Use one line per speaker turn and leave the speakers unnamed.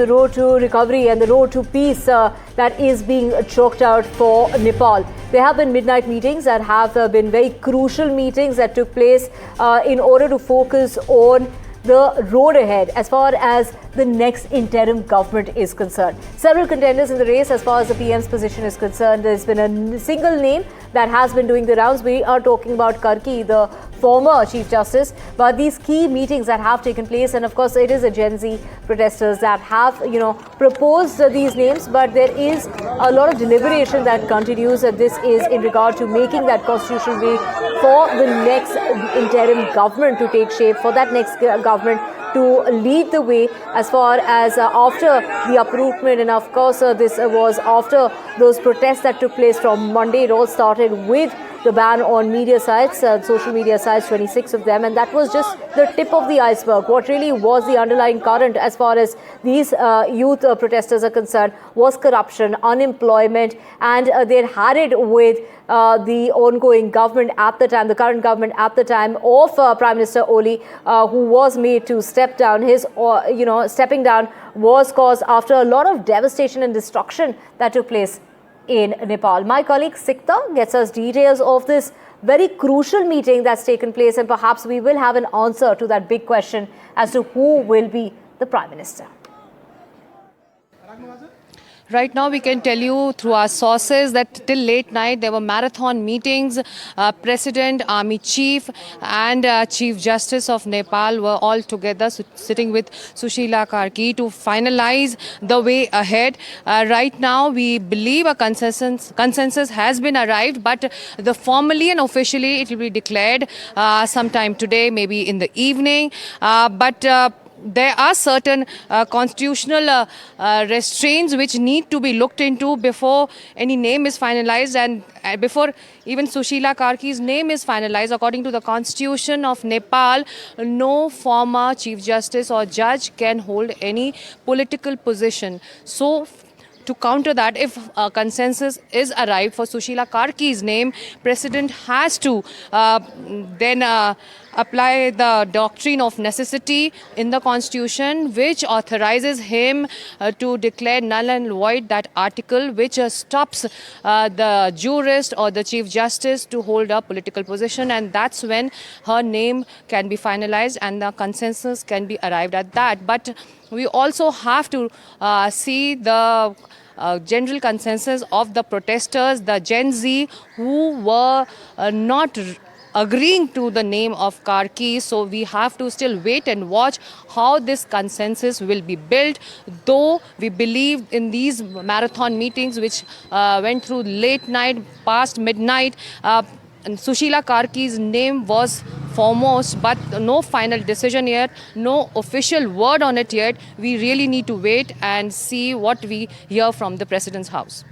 The road to recovery and the road to peace that is being chalked out for Nepal. There have been midnight meetings that have been very crucial meetings that took place in order to focus on the road ahead as far as the next interim government is concerned. Several contenders in the race as far as the PM's position is concerned. There's been a single name that has been doing the rounds. We are talking about Karki, the former Chief Justice, but these key meetings that have taken place, and of course it is a Gen Z protesters that have, proposed these names, but there is a lot of deliberation that continues, and this is in regard to making that constitutional way for the next interim government to take shape, for that next government to lead the way as far as after the uprootment. And of course this was after those protests that took place from Monday. It all started with the ban on media sites, social media sites, 26 of them, and that was just the tip of the iceberg. What really was the underlying current as far as these youth protesters are concerned was corruption, unemployment, and they had it with the ongoing government at the time, the current government at the time of Prime Minister Oli, who was made to step down. His, stepping down was caused after a lot of devastation and destruction that took place in Nepal. My colleague Sikta gets us details of this very crucial meeting that's taken place, and perhaps we will have an answer to that big question as to who will be the Prime Minister.
Right now, we can tell you through our sources that till late night there were marathon meetings. President, Army Chief and Chief Justice of Nepal were all together sitting with Sushila Karki to finalize the way ahead. Right now, we believe a consensus has been arrived, but the formally and officially it will be declared sometime today, maybe in the evening. There are certain constitutional restraints which need to be looked into before any name is finalized, and before even Sushila Karki's name is finalized. According to the Constitution of Nepal, no former Chief Justice or judge can hold any political position. So, to counter that, if a consensus is arrived for Sushila Karki's name, President has to then apply the doctrine of necessity in the Constitution, which authorizes him to declare null and void that article which stops the jurist or the Chief Justice to hold a political position, and that's when her name can be finalized and the consensus can be arrived at that. But we also have to see the general consensus of the protesters, the Gen Z, who were not agreeing to the name of Karki. So we have to still wait and watch how this consensus will be built. Though we believe in these marathon meetings which went through late night, past midnight, and Sushila Karki's name was foremost, but no final decision yet, no official word on it yet. We really need to wait and see what we hear from the President's house.